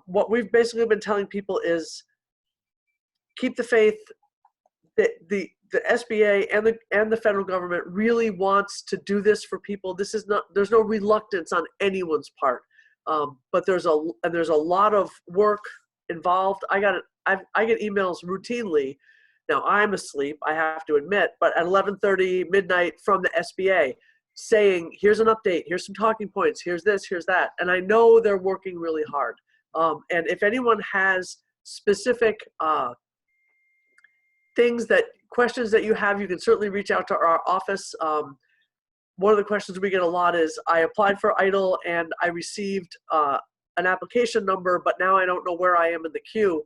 what we've basically been telling people is keep the faith. The SBA and the federal government really wants to do this for people. This is not, there's no reluctance on anyone's part, but there's a lot of work involved. I get emails routinely. Now I'm asleep, I have to admit, but at 11:30 midnight from the SBA saying, here's an update, here's some talking points, here's this, here's that. And I know they're working really hard. And if anyone has specific questions that you have, you can certainly reach out to our office. One of the questions we get a lot is, I applied for EIDL and I received an application number, but now I don't know where I am in the queue.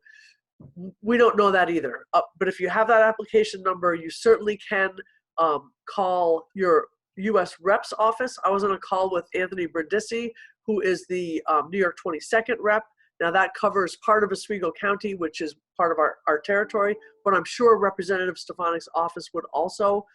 We don't know that either. But if you have that application number, you certainly can call your U.S. Rep's office. I was on a call with Anthony Brindisi, who is the New York 22nd Rep. Now that covers part of Oswego County, which is part of our territory, but I'm sure Representative Stefanik's office would also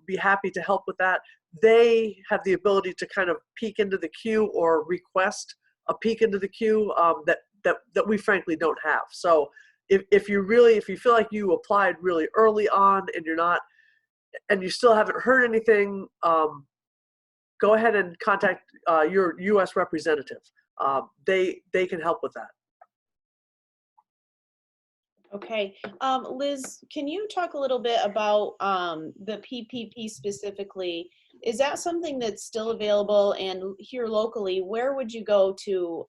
be happy to help with that. They have the ability to kind of peek into the queue or request a peek into the queue that we frankly don't have. So if you feel like you applied really early on and you still haven't heard anything, go ahead and contact your U.S. representative. They can help with that. Okay. Liz, can you talk a little bit about the PPP specifically? Is that something that's still available? And here locally, where would you go to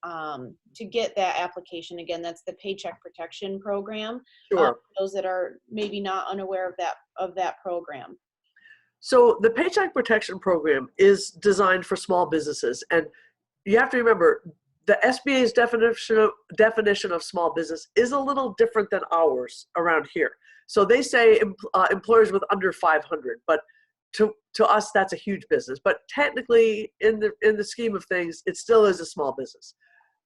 get that application? Again, that's the Paycheck Protection Program. Sure. Those that are maybe not unaware of that program. So the Paycheck Protection Program is designed for small businesses, and you have to remember, the SBA's definition of small business is a little different than ours around here. So they say employers with under 500, but to us that's a huge business. But technically, in the scheme of things, it still is a small business.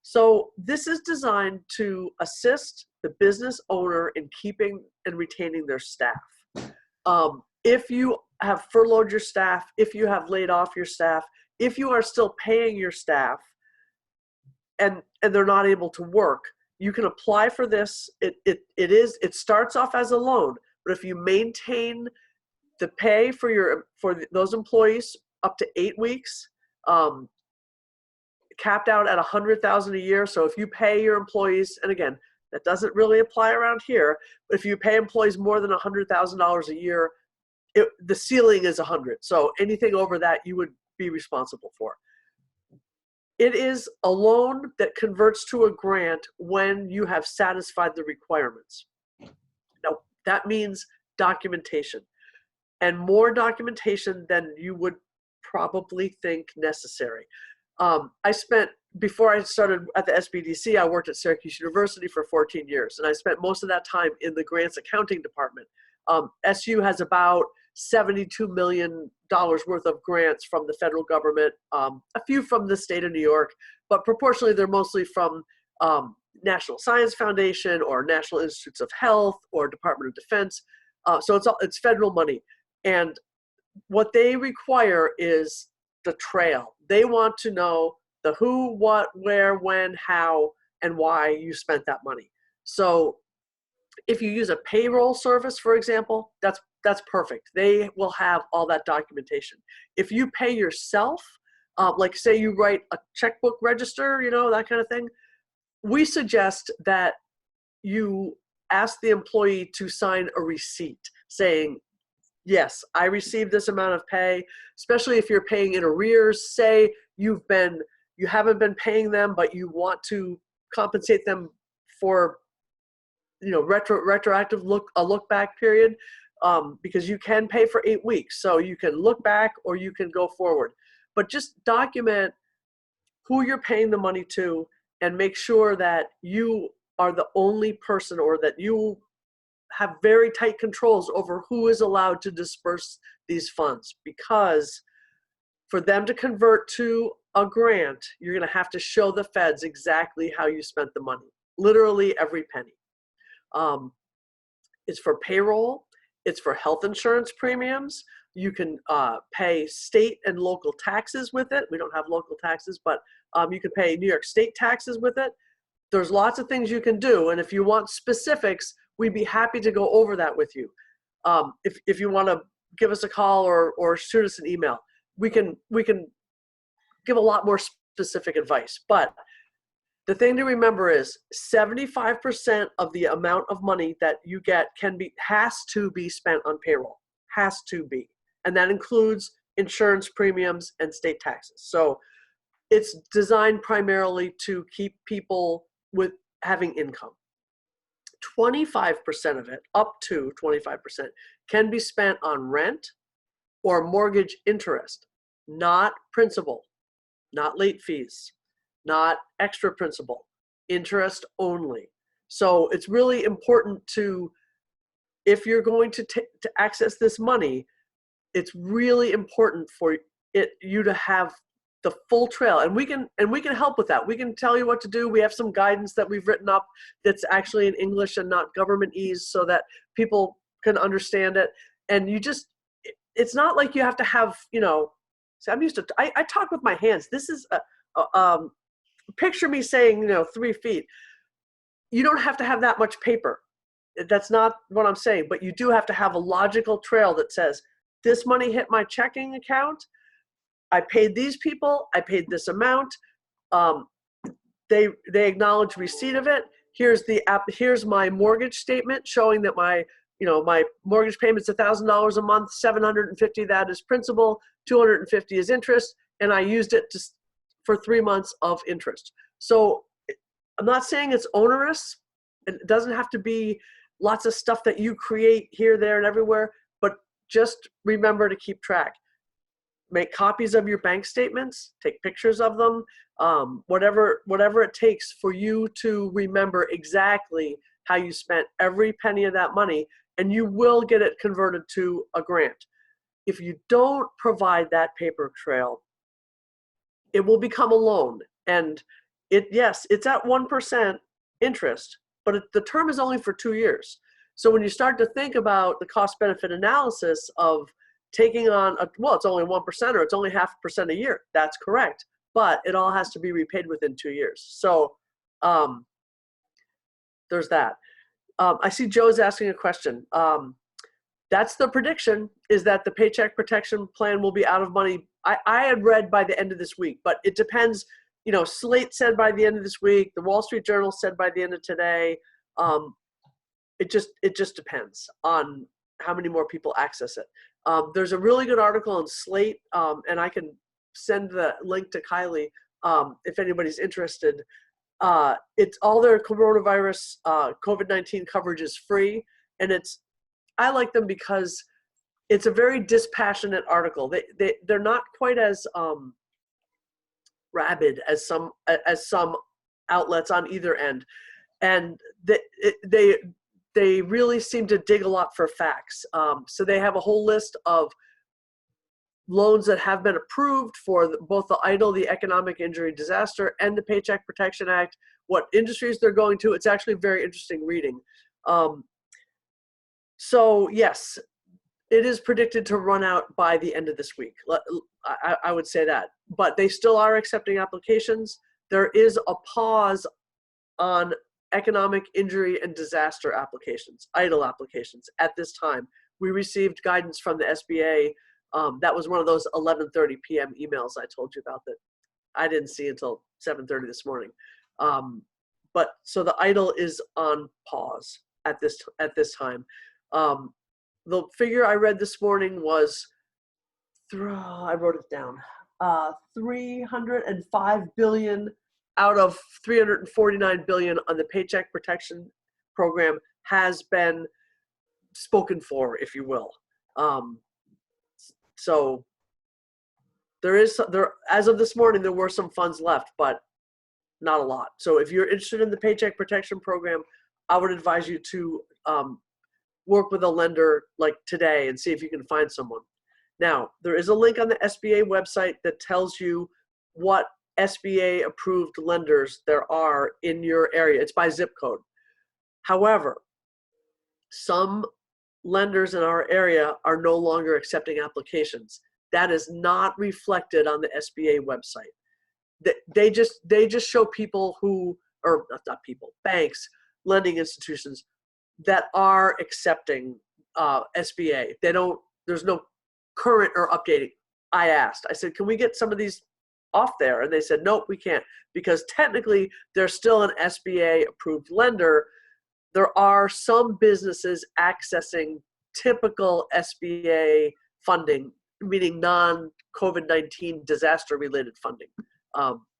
So this is designed to assist the business owner in keeping and retaining their staff. If you have furloughed your staff, if you have laid off your staff, if you are still paying your staff, and they're not able to work, you can apply for this. It starts off as a loan, but if you maintain the pay for those employees up to 8 weeks, capped out at $100,000 a year. So if you pay your employees, and again, that doesn't really apply around here, but if you pay employees more than $100,000 a year, the ceiling is 100. So anything over that, you would be responsible for. It is a loan that converts to a grant when you have satisfied the requirements. Now, that means documentation, and more documentation than you would probably think necessary. Before I started at the SBDC, I worked at Syracuse University for 14 years, and I spent most of that time in the grants accounting department. SU has about $72 million worth of grants from the federal government, a few from the state of New York, but proportionally they're mostly from National Science Foundation or National Institutes of Health or Department of Defense. So it's federal money. And what they require is the trail. They want to know the who, what, where, when, how, and why you spent that money. So if you use a payroll service, for example, that's perfect. They will have all that documentation. If you pay yourself, like say you write a checkbook register, that kind of thing, we suggest that you ask the employee to sign a receipt saying, yes, I received this amount of pay, especially if you're paying in arrears. Say you haven't been paying them, but you want to compensate them for retroactive look back period, because you can pay for 8 weeks. So you can look back or you can go forward, but just document who you're paying the money to and make sure that you are the only person, or that you have very tight controls over who is allowed to disperse these funds, because for them to convert to a grant, you're going to have to show the feds exactly how you spent the money, literally every penny. It's for payroll, it's for health insurance premiums. You can pay state and local taxes with it. We don't have local taxes, but you can pay New York State taxes with it. There's lots of things you can do. And if you want specifics, we'd be happy to go over that with you. If you want to give us a call or shoot us an email, we can give a lot more specific advice. But the thing to remember is 75% of the amount of money that you get has to be spent on payroll, has to be. And that includes insurance premiums and state taxes. So it's designed primarily to keep people with having income. 25% of it, up to 25%, can be spent on rent or mortgage interest, not principal, not late fees, not extra principal, interest only. So it's really important to, if you're going to access this money, it's really important for you to have the full trail, and we can help with that. We can tell you what to do. We have some guidance that we've written up that's actually in English and not governmentese, so that people can understand it. And it's not like you have to have, so I'm used to, I talk with my hands. This is picture me saying, 3 feet. You don't have to have that much paper. That's not what I'm saying, but you do have to have a logical trail that says, this money hit my checking account, I paid these people, I paid this amount, they acknowledge receipt of it. Here's my mortgage statement showing that my mortgage payment's $1,000 a month, $750 that is principal, $250 is interest, and I used it for 3 months of interest. So I'm not saying it's onerous, and it doesn't have to be lots of stuff that you create here, there, and everywhere, but just remember to keep track. Make copies of your bank statements, take pictures of them, whatever it takes for you to remember exactly how you spent every penny of that money, and you will get it converted to a grant. If you don't provide that paper trail, it will become a loan. And it's at 1% interest, but the term is only for 2 years. So when you start to think about the cost benefit analysis of taking on it's only 1% or it's only 0.5% a year, that's correct. But it all has to be repaid within 2 years. So there's that. I see Joe's asking a question. That's the prediction, is that the Paycheck Protection Plan will be out of money. I had read by the end of this week, but it depends. Slate said by the end of this week. The Wall Street Journal said by the end of today. It just depends on how many more people access it. There's a really good article on Slate, and I can send the link to Kylie if anybody's interested. It's all their coronavirus, COVID-19 coverage is free, and I like them because it's a very dispassionate article. They're not quite as rabid as some outlets on either end, and they really seem to dig a lot for facts. So they have a whole list of loans that have been approved for both the EIDL, the Economic Injury Disaster, and the Paycheck Protection Act, what industries they're going to. It's actually very interesting reading. So yes, it is predicted to run out by the end of this week. I would say that, but they still are accepting applications. There is a pause on economic injury and disaster applications, EIDL applications at this time. We received guidance from the SBA. That was one of those 11:30 p.m. emails I told you about that I didn't see until 7:30 this morning. But so the EIDL is on pause at this time. The figure I read this morning was, I wrote it down, $305 billion out of $349 billion on the Paycheck Protection Program has been spoken for, if you will. So there as of this morning, there were some funds left, but not a lot. So if you're interested in the Paycheck Protection Program, I would advise you to work with a lender like today and see if you can find someone. Now, there is a link on the SBA website that tells you what SBA approved lenders there are in your area. It's by zip code. However, some lenders in our area are no longer accepting applications. That is not reflected on the SBA website. They just show people who, or not people, banks, lending institutions that are accepting SBA. They don't, there's no current or updating. I asked, I said, can we get some of these off there? And they said, nope, we can't, because technically they're still an SBA approved lender. There are some businesses accessing typical SBA funding, meaning non-COVID-19 disaster related funding.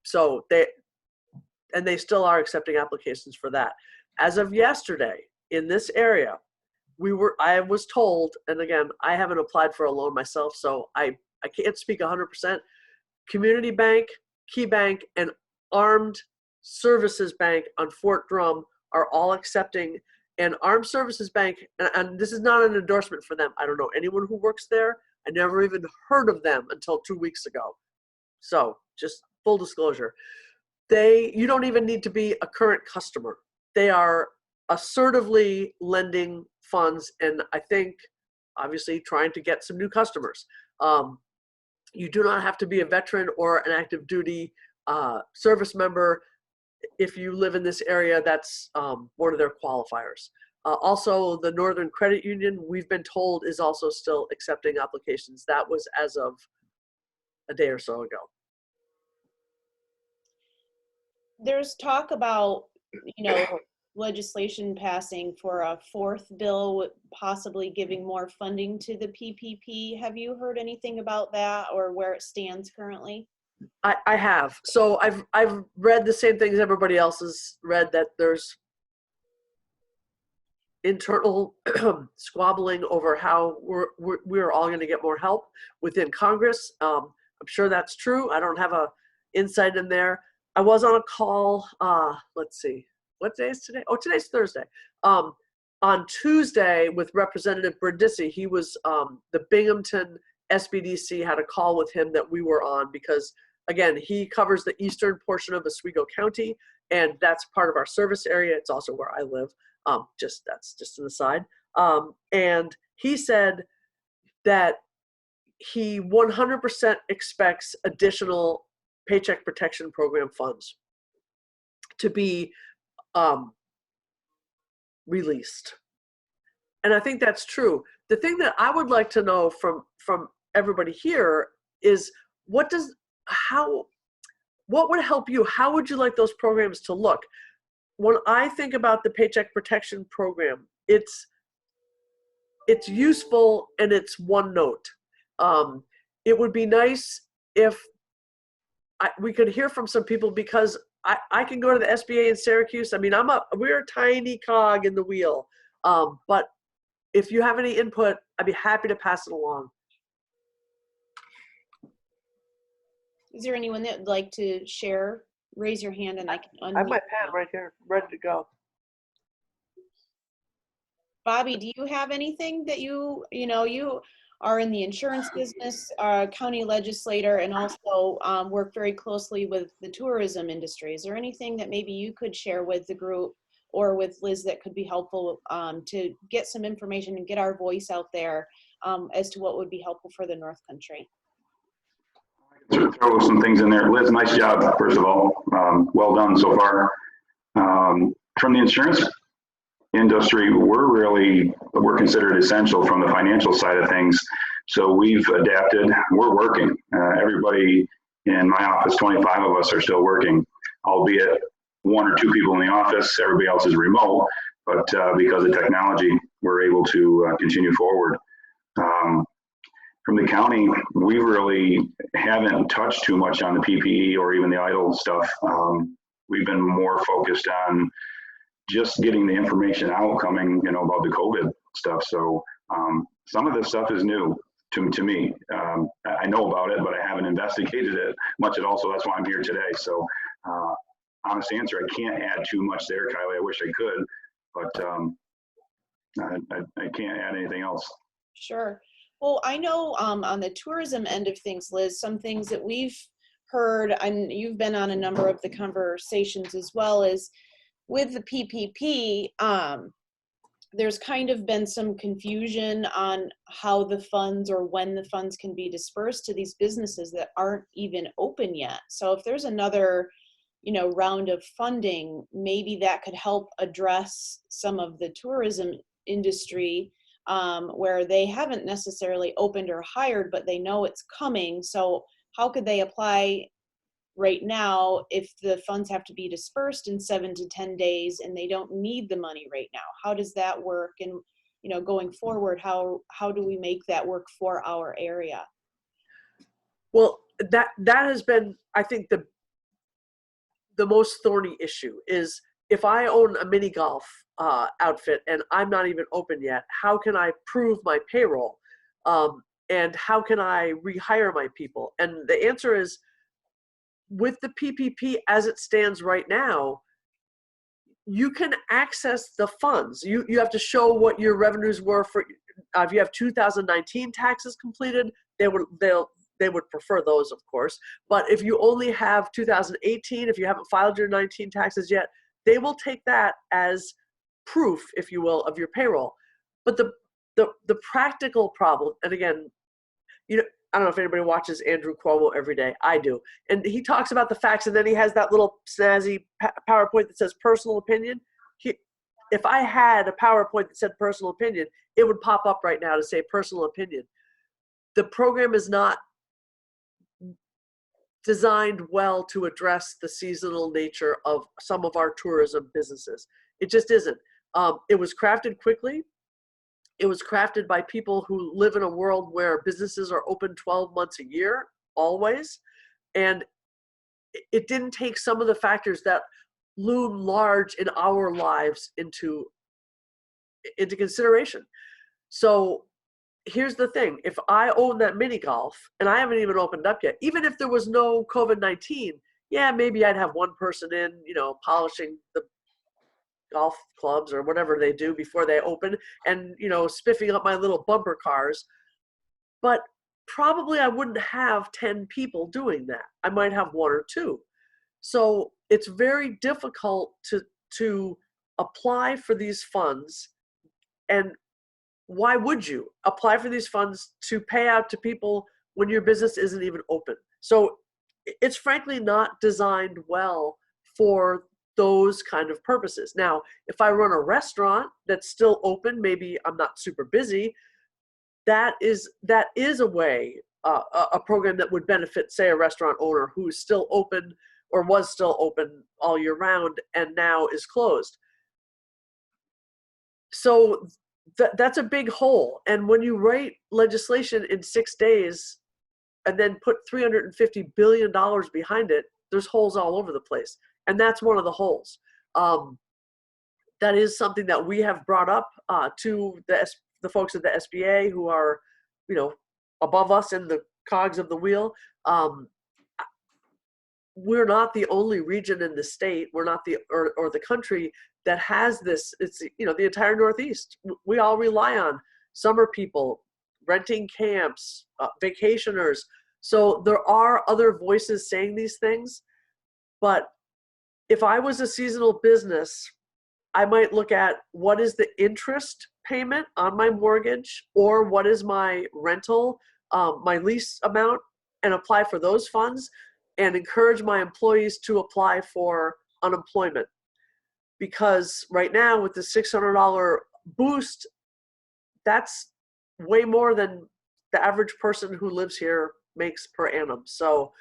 So they still are accepting applications for that. As of yesterday, in this area, I was told, and again, I haven't applied for a loan myself, so I can't speak 100%. Community Bank, Key Bank, and Armed Services Bank on Fort Drum are all accepting. And Armed Services Bank, and this is not an endorsement for them. I don't know anyone who works there. I never even heard of them until 2 weeks ago. So just full disclosure. You don't even need to be a current customer. They are assertively lending funds, and I think obviously trying to get some new customers. You do not have to be a veteran or an active duty service member. If you live in this area, that's one of their qualifiers. Also, the Northern Credit Union, we've been told, is also still accepting applications. That was as of a day or so ago. There's talk about, legislation passing for a fourth bill, possibly giving more funding to the PPP. Have you heard anything about that or where it stands currently? I have. So I've read the same things everybody else has read, that there's internal squabbling over how we're all going to get more help within Congress. I'm sure that's true. I don't have a insight in there. I was on a call, let's see, what day is today? Oh, today's Thursday. On Tuesday with Representative Brindisi, he was, the Binghamton SBDC had a call with him that we were on because, again, he covers the eastern portion of Oswego County, and that's part of our service area. It's also where I live. That's just an aside. And he said that he 100% expects additional Paycheck Protection Program funds to be released. And I think that's true. The thing that I would like to know from everybody here is what would help you? How would you like those programs to look? When I think about the Paycheck Protection Program, it's useful and it's one note. It would be nice if we could hear from some people, because I can go to the SBA in Syracuse. I mean, we're a tiny cog in the wheel. But if you have any input, I'd be happy to pass it along. Is there anyone that would like to share? Raise your hand and I can unmute. I have my pen right here, ready to go. Bobby, do you have anything that you are in the insurance business, county legislator, and also work very closely with the tourism industry? Is there anything that maybe you could share with the group or with Liz that could be helpful to get some information and get our voice out there as to what would be helpful for the North Country? Throw some things in there. Liz, nice job, first of all. Well done so far. From the insurance industry, we're considered essential from the financial side of things. So we've adapted. We're working. Everybody in my office, 25 of us are still working, albeit 1 or 2 people in the office. Everybody else is remote, but because of technology, we're able to continue forward. From the county, we really haven't touched too much on the PPE or even the idle stuff. We've been more focused on just getting the information out coming, about the COVID stuff. So some of this stuff is new to me. I know about it, but I haven't investigated it much at all. So that's why I'm here today. So honest answer, I can't add too much there, Kylie. I wish I could, but I can't add anything else. Sure. Well, I know on the tourism end of things, Liz, some things that we've heard, and you've been on a number of the conversations as well, is with the PPP, there's kind of been some confusion on how the funds or when the funds can be dispersed to these businesses that aren't even open yet. So if there's another, round of funding, maybe that could help address some of the tourism industry where they haven't necessarily opened or hired, but they know it's coming. So how could they apply right now if the funds have to be dispersed in 7 to 10 days and they don't need the money right now? How does that work? And going forward, how do we make that work for our area? Well, that has been, I think, the most thorny issue is, if I own a mini golf outfit and I'm not even open yet, how can I prove my payroll? And how can I rehire my people? And the answer is, with the PPP as it stands right now, you can access the funds. You have to show what your revenues were for, if you have 2019 taxes completed, they would prefer those, of course. But if you only have 2018, if you haven't filed your 19 taxes yet, they will take that as proof, if you will, of your payroll. But the practical problem, and again, I don't know if anybody watches Andrew Cuomo every day. I do. And he talks about the facts, and then he has that little snazzy PowerPoint that says personal opinion. If I had a PowerPoint that said personal opinion, it would pop up right now to say personal opinion. The program is not designed well to address the seasonal nature of some of our tourism businesses. It just isn't. It was crafted quickly. It was crafted by people who live in a world where businesses are open 12 months a year, always. And it didn't take some of the factors that loom large in our lives into consideration. So here's the thing. If I own that mini golf and I haven't even opened up yet, even if there was no COVID-19, yeah, maybe I'd have one person in, polishing the golf clubs or whatever they do before they open, and spiffing up my little bumper cars. But probably I wouldn't have 10 people doing that. I might have 1 or 2. So it's very difficult to apply for these funds. And why would you apply for these funds to pay out to people when your business isn't even open? So it's frankly not designed well for those kind of purposes. Now, if I run a restaurant that's still open, maybe I'm not super busy, that is a way, a program that would benefit, say, a restaurant owner who is still open or was still open all year round and now is closed. So that's a big hole. And when you write legislation in 6 days and then put $350 billion behind it, there's holes all over the place. And that's one of the holes. That is something that we have brought up to the folks at the SBA who are, above us in the cogs of the wheel. We're not the only region in the state. We're not or the country that has this. It's, the entire Northeast. We all rely on summer people, renting camps, vacationers. So there are other voices saying these things. But if I was a seasonal business, I might look at what is the interest payment on my mortgage, or what is my rental, my lease amount, and apply for those funds, and encourage my employees to apply for unemployment. Because right now with the $600 boost, that's way more than the average person who lives here makes per annum. So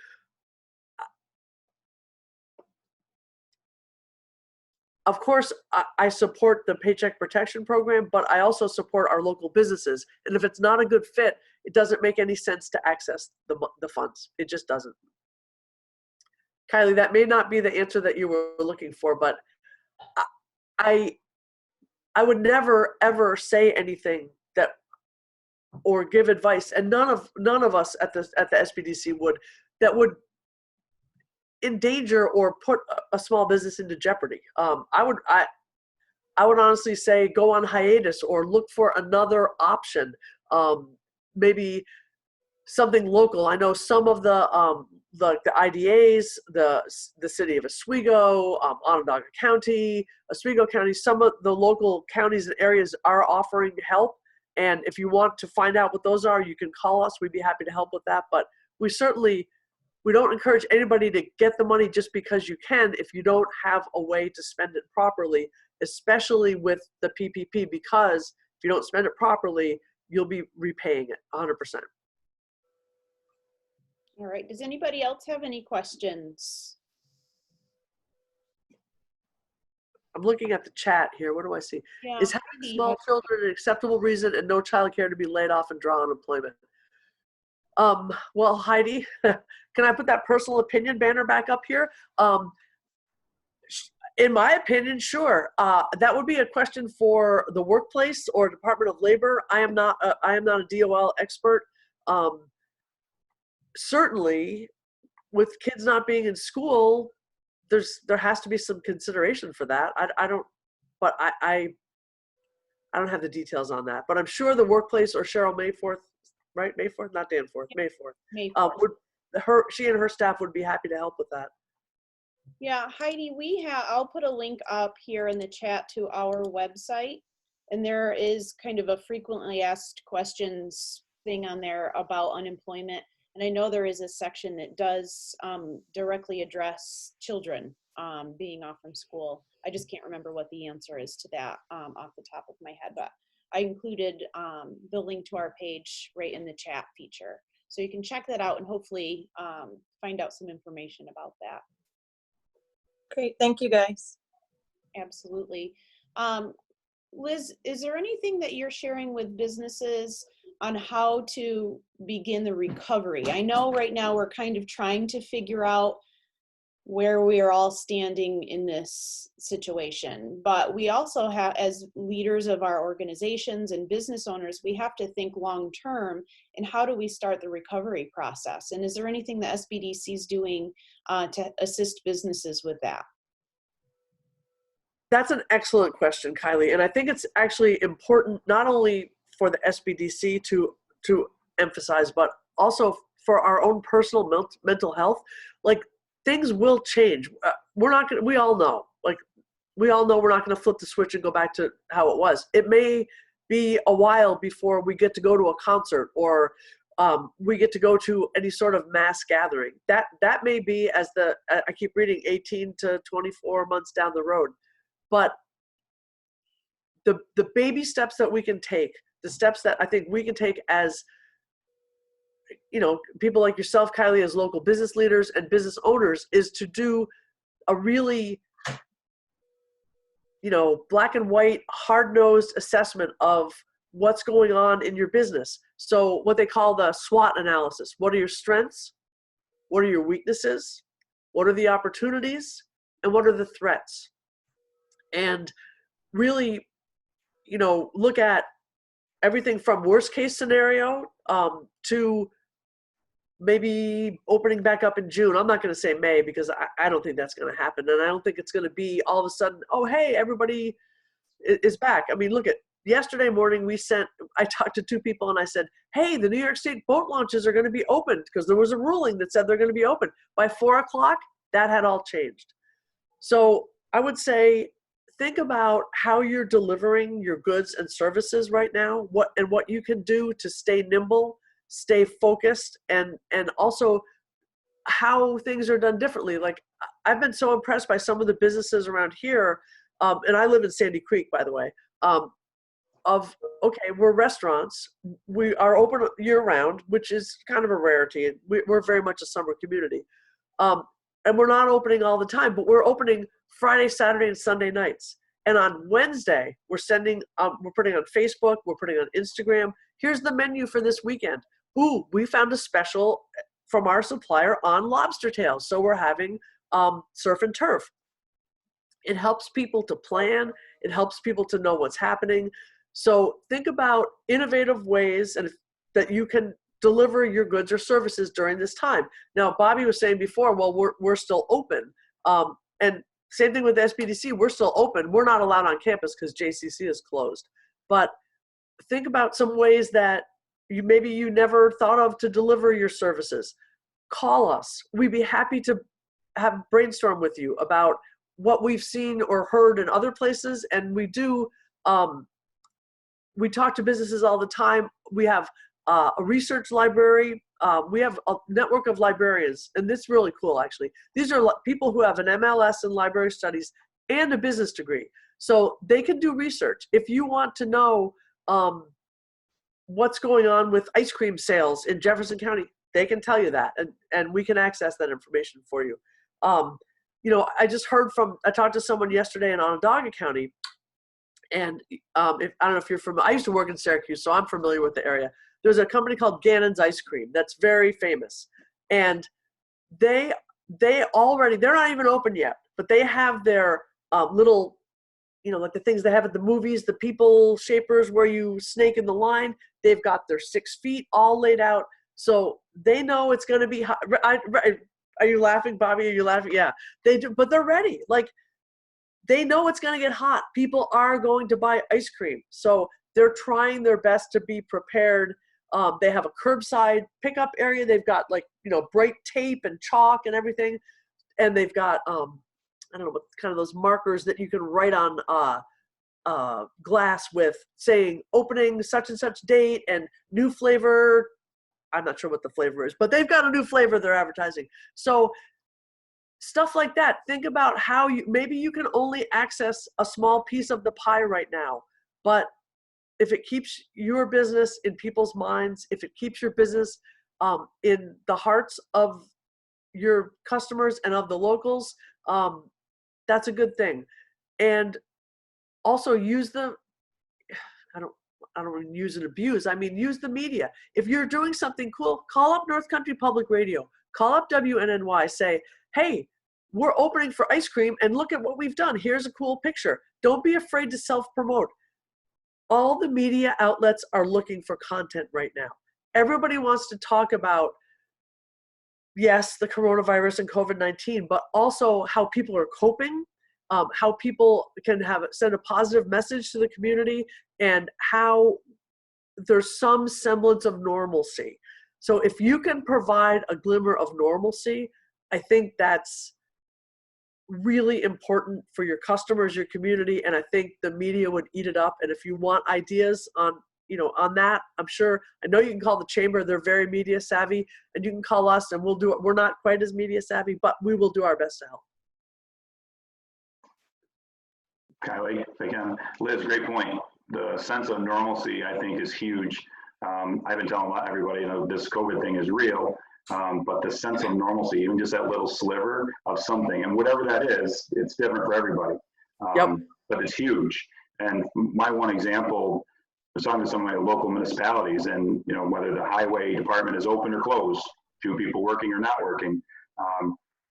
of course, I support the Paycheck Protection Program, but I also support our local businesses. And if it's not a good fit, it doesn't make any sense to access the funds. It just doesn't. Kylie, that may not be the answer that you were looking for, but I would never ever say anything that, or give advice, and none of us at the SBDC would endanger or put a small business into jeopardy. I would honestly say go on hiatus or look for another option. Maybe something local. I know some of the the IDAs, the city of Oswego, Onondaga County, Oswego County, some of the local counties and areas are offering help. And if you want to find out what those are, you can call us. We'd be happy to help with that. But we don't encourage anybody to get the money just because you can if you don't have a way to spend it properly, especially with the PPP, because if you don't spend it properly, you'll be repaying it 100%. All right. Does anybody else have any questions? I'm looking at the chat here. What do I see? Yeah. Is having small children an acceptable reason and no childcare to be laid off and draw unemployment? Well, Heidi, can I put that personal opinion banner back up here? In my opinion, sure. That would be a question for the workplace or Department of Labor. I am not a DOL expert. Certainly, with kids not being in school, there has to be some consideration for that. I don't have the details on that, but I'm sure the workplace or Cheryl Mayforth, right? Mayforth, not Danforth, Mayforth. She and her staff would be happy to help with that. Yeah, Heidi, I'll put a link up here in the chat to our website, and there is kind of a frequently asked questions thing on there about unemployment. And I know there is a section that does directly address children being off from school. I just can't remember what the answer is to that off the top of my head, but I included the link to our page right in the chat feature. So you can check that out and hopefully find out some information about that. Great, thank you guys. Absolutely. Liz, is there anything that you're sharing with businesses on how to begin the recovery? I know right now we're kind of trying to figure out where we are all standing in this situation, but we also have, as leaders of our organizations and business owners, we have to think long-term and how do we start the recovery process? And is there anything that SBDC is doing to assist businesses with that? That's an excellent question, Kylie. And I think it's actually important not only for the SBDC to emphasize, but also for our own personal mental health. Like, things will change. We all know we're not going to flip the switch and go back to how it was. It may be a while before we get to go to a concert or we get to go to any sort of mass gathering. That may be, I keep reading, 18 to 24 months down the road. But the baby steps that we can take, the steps that I think we can take as, people like yourself, Kylie, as local business leaders and business owners, is to do a really, black and white, hard-nosed assessment of what's going on in your business. So what they call the SWOT analysis. What are your strengths? What are your weaknesses? What are the opportunities? And what are the threats? And really, look at everything from worst case scenario to maybe opening back up in June. I'm not going to say May because I don't think that's going to happen. And I don't think it's going to be all of a sudden, oh, hey, everybody is back. I mean, look at yesterday morning, I talked to two people and I said, hey, the New York State boat launches are going to be open because there was a ruling that said they're going to be open. By 4 o'clock, that had all changed. So I would say, think about how you're delivering your goods and services right now, what you can do to stay nimble, stay focused, and also how things are done differently. Like, I've been so impressed by some of the businesses around here, and I live in Sandy Creek, by the way, we're restaurants. We are open year-round, which is kind of a rarity. We're very much a summer community. And we're not opening all the time, but we're opening Friday, Saturday, and Sunday nights. And on Wednesday, we're putting on Facebook, we're putting on Instagram. Here's the menu for this weekend. Ooh, we found a special from our supplier on lobster tails. So we're having surf and turf. It helps people to plan. It helps people to know what's happening. So think about innovative ways that you can deliver your goods or services during this time. Now, Bobby was saying before, well, we're still open. And same thing with the SBDC, we're still open. We're not allowed on campus because JCC is closed. But think about some ways that you never thought of to deliver your services. call us. We'd be happy to have brainstorm with you about what we've seen or heard in other places. And we do, we talk to businesses all the time. We have a research library. We have a network of librarians, and this is really cool, actually. These are people who have an MLS in library studies and a business degree. So they can do research. If you want to know what's going on with ice cream sales in Jefferson County, they can tell you that, and we can access that information for you. You know, I talked to someone yesterday in Onondaga County, and I don't know if you're I used to work in Syracuse, so I'm familiar with the area. There's a company called Gannon's Ice Cream that's very famous, and they're not even open yet, but they have their little, you know, like the things they have at the movies, the people shapers where you snake in the line. They've got their 6 feet all laid out, so they know it's going to be hot. Are you laughing, Bobby? Are you laughing? Yeah, they do, but they're ready. Like, they know it's going to get hot. People are going to buy ice cream, so they're trying their best to be prepared. They have a curbside pickup area. They've got, like, you know, bright tape and chalk and everything, and they've got I don't know what kind of those markers that you can write on glass with, saying opening such and such date and new flavor. I'm not sure what the flavor is, but they've got a new flavor they're advertising. So stuff like that. Think about how maybe you can only access a small piece of the pie right now, but if it keeps your business in people's minds, if it keeps your business in the hearts of your customers and of the locals, that's a good thing. And also use I don't mean use and abuse. I mean, use the media. If you're doing something cool, call up North Country Public Radio, call up WNNY, say, hey, we're opening for ice cream and look at what we've done. Here's a cool picture. Don't be afraid to self-promote. All the media outlets are looking for content right now. Everybody wants to talk about, yes, the coronavirus and COVID-19, but also how people are coping, how people can send a positive message to the community, and how there's some semblance of normalcy. So if you can provide a glimmer of normalcy, I think that's really important for your customers, your community, and I think the media would eat it up. And if you want ideas on that, I know you can call the chamber. They're very media savvy, and you can call us and we'll do it. We're not quite as media savvy, but we will do our best to help. Kylie, if I can. Liz, great point. The sense of normalcy, I think, is huge. I've been telling everybody, you know, this COVID thing is real, but the sense of normalcy, even just that little sliver of something, and whatever that is, it's different for everybody. Yep. But it's huge. And my one example, I was talking to some of my local municipalities, and, you know, whether the highway department is open or closed, few people working or not working,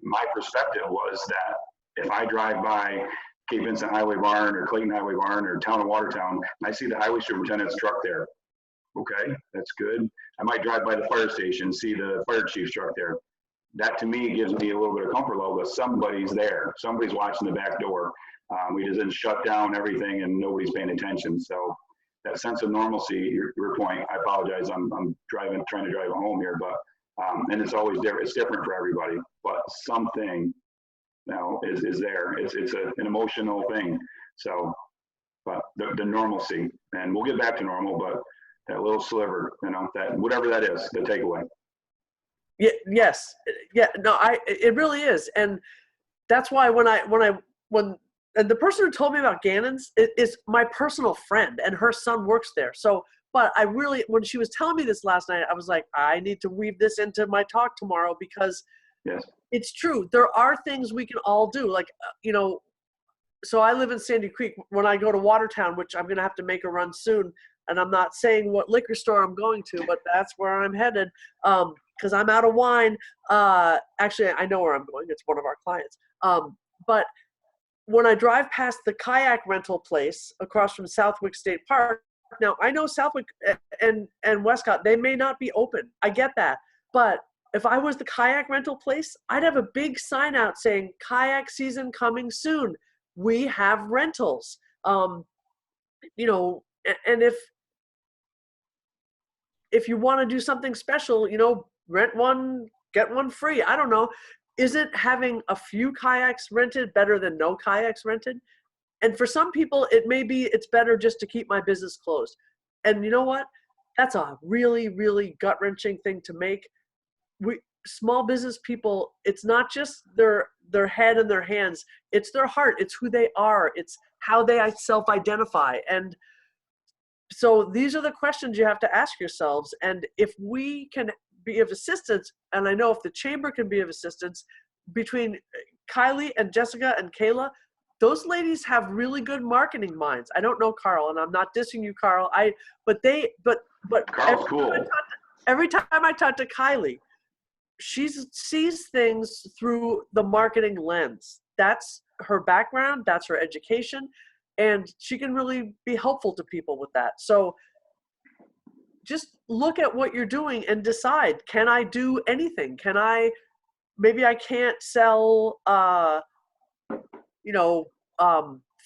my perspective was that if I drive by Cape Vincent Highway Barn or Clayton Highway Barn or Town of Watertown, and I see the highway superintendent's truck there, okay, that's good. I might drive by the fire station, see the fire chief's truck there. That, to me, gives me a little bit of comfort level that somebody's there. Somebody's watching the back door. We just didn't shut down everything and nobody's paying attention. So that sense of normalcy, your point, I apologize, I'm trying to drive home here, but, and it's always different. It's different for everybody, but something now is there. It's an emotional thing. So, but the normalcy, and we'll get back to normal, but that little sliver, you know, that whatever that is, the takeaway. Yeah. Yes. Yeah. No. It really is, and that's why when and the person who told me about Gannon's is my personal friend, and her son works there. So, but when she was telling me this last night, I was like, I need to weave this into my talk tomorrow, because yes, it's true. There are things we can all do. Like, you know, so I live in Sandy Creek. When I go to Watertown, which I'm going to have to make a run soon, and I'm not saying what liquor store I'm going to, but that's where I'm headed, because I'm out of wine. Actually, I know where I'm going. It's one of our clients. But when I drive past the kayak rental place across from Southwick State Park, now I know Southwick and Westcott, they may not be open. I get that. But if I was the kayak rental place, I'd have a big sign out saying, kayak season coming soon. We have rentals. You know, and if you want to do something special, you know, rent one get one free. I don't know. Isn't having a few kayaks rented better than no kayaks rented? And for some people, it may be it's better just to keep my business closed. And you know what? That's a really, really gut-wrenching thing to make. Small business people, it's not just their head and their hands, it's their heart, it's who they are, it's how they self-identify. And so these are the questions you have to ask yourselves. And if we can be of assistance, and I know if the chamber can be of assistance, between Kylie and Jessica and Kayla, those ladies have really good marketing minds. I don't know Carl, and I'm not dissing you, Carl. But Carl's cool. Every time I talk to Kylie, she sees things through the marketing lens. That's her background, that's her education, and she can really be helpful to people with that. So just look at what you're doing and decide, can I do anything? Maybe I can't sell,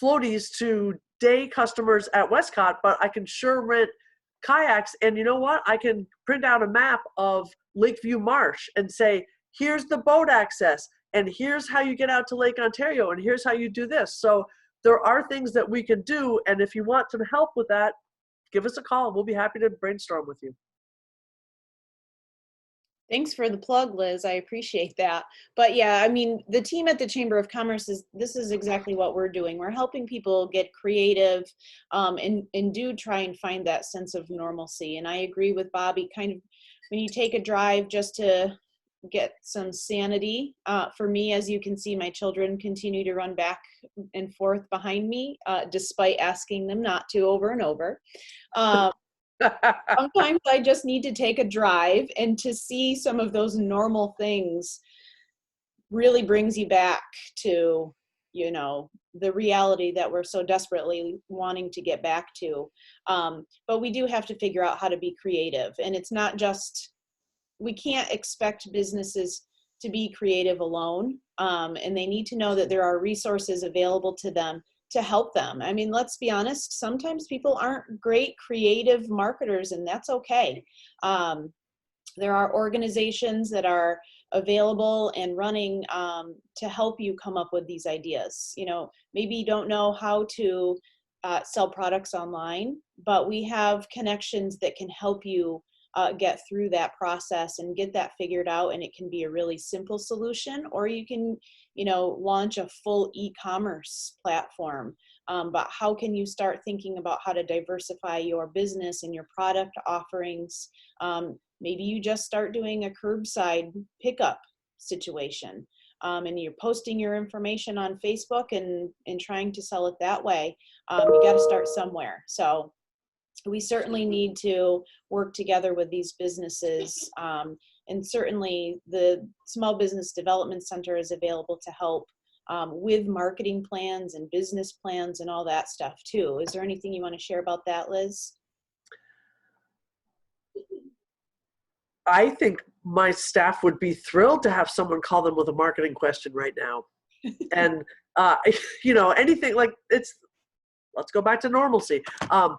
floaties to day customers at Westcott, but I can sure rent kayaks. And you know what? I can print out a map of Lakeview Marsh and say, here's the boat access, and here's how you get out to Lake Ontario, and here's how you do this. So there are things that we can do. And if you want some help with that, give us a call. We'll be happy to brainstorm with you. Thanks for the plug, Liz. I appreciate that. But yeah, I mean, the team at the Chamber of Commerce this is exactly what we're doing. We're helping people get creative and do try and find that sense of normalcy. And I agree with Bobby, kind of when you take a drive just to get some sanity. For me, as you can see, my children continue to run back and forth behind me, despite asking them not to over and over. Sometimes I just need to take a drive, and to see some of those normal things really brings you back to, the reality that we're so desperately wanting to get back to. But we do have to figure out how to be creative. And it's not just, we can't expect businesses to be creative alone. And they need to know that there are resources available to them to help them. I mean, let's be honest, sometimes people aren't great creative marketers, and that's okay. There are organizations that are available and running to help you come up with these ideas. Maybe you don't know how to sell products online, but we have connections that can help you get through that process and get that figured out. And it can be a really simple solution, or you can launch a full e-commerce platform. But how can you start thinking about how to diversify your business and your product offerings? Maybe you just start doing a curbside pickup situation, and you're posting your information on Facebook and trying to sell it that way. You got to start somewhere. So we certainly need to work together with these businesses. And certainly the Small Business Development Center is available to help with marketing plans and business plans and all that stuff too. Is there anything you want to share about that, Liz? I think my staff would be thrilled to have someone call them with a marketing question right now. And, anything like let's go back to normalcy. I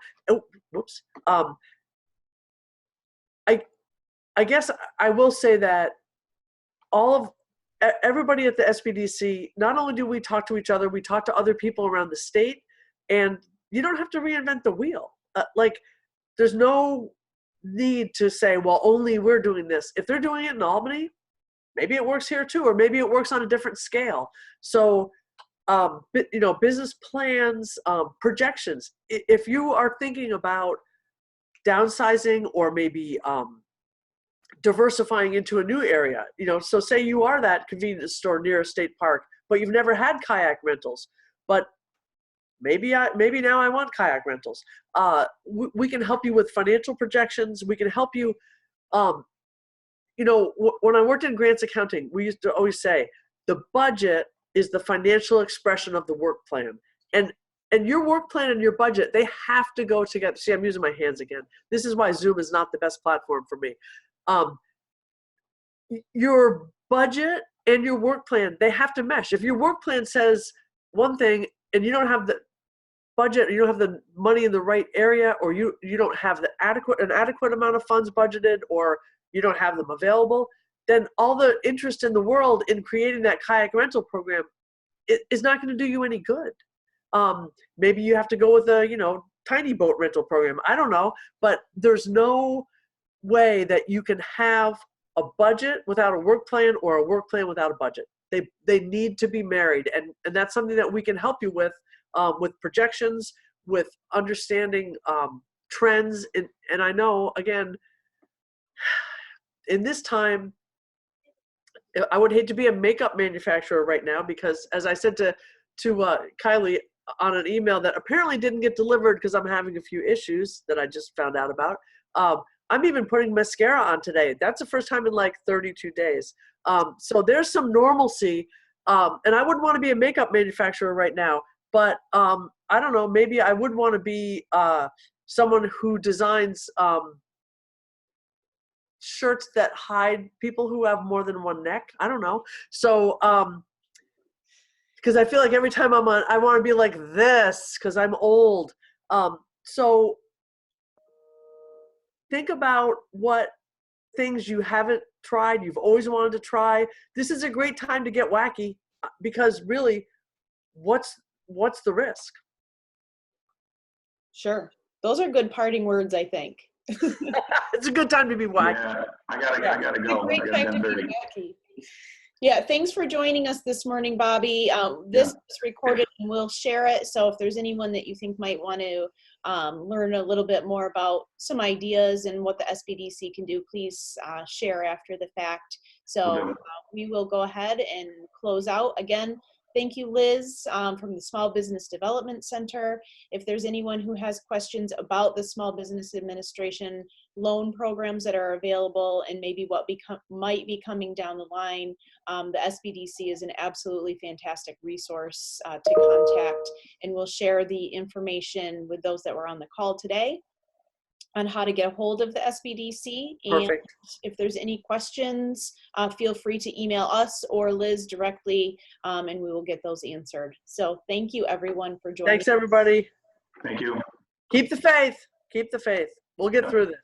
guess I will say that everybody at the SBDC, not only do we talk to each other, we talk to other people around the state, and you don't have to reinvent the wheel. There's no need to say, well, only we're doing this. If they're doing it in Albany, maybe it works here too, or maybe it works on a different scale. So, business plans, projections. If you are thinking about downsizing or maybe diversifying into a new area, so say you are that convenience store near a state park, but you've never had kayak rentals, but maybe now I want kayak rentals. We can help you with financial projections. We can help you. When I worked in grants accounting, we used to always say the budget is the financial expression of the work plan. And your work plan and your budget, they have to go together. See, I'm using my hands again. This is why Zoom is not the best platform for me. Your budget and your work plan, they have to mesh. If your work plan says one thing and you don't have the budget, you don't have the money in the right area, or you don't have an adequate amount of funds budgeted, or you don't have them available, then all the interest in the world in creating that kayak rental program is not going to do you any good. Maybe you have to go with a, tiny boat rental program. I don't know, but there's no way that you can have a budget without a work plan or a work plan without a budget. They need to be married, and that's something that we can help you with projections, with understanding trends. And I know, again, in this time, I would hate to be a makeup manufacturer right now, because as I said to Kylie on an email that apparently didn't get delivered because I'm having a few issues that I just found out about. I'm even putting mascara on today. That's the first time in like 32 days. So there's some normalcy. And I wouldn't want to be a makeup manufacturer right now, but I don't know, maybe I would want to be someone who designs shirts that hide people who have more than one neck. I don't know. So, because I feel like every time I'm on, I want to be like this because I'm old. So think about what things you haven't tried, you've always wanted to try. This is a great time to get wacky, because really, what's the risk? Sure. Those are good parting words, I think. It's a good time to be wacky. Yeah, I gotta go. Great I got time to be 10:30. wacky. Yeah, thanks for joining us this morning, Bobby. This is recorded and we'll share it. So if there's anyone that you think might want to learn a little bit more about some ideas and what the SBDC can do, please share after the fact. So we will go ahead and close out. Again, thank you, Liz, from the Small Business Development Center. If there's anyone who has questions about the Small Business Administration loan programs that are available and maybe what might be coming down the line, the SBDC is an absolutely fantastic resource to contact, and we'll share the information with those that were on the call today on how to get a hold of the SBDC. And Perfect. if there's any questions, feel free to email us or Liz directly, and we will get those answered. So thank you everyone for joining. Thanks everybody. Thank you. Keep the faith. Keep the faith. We'll get through this.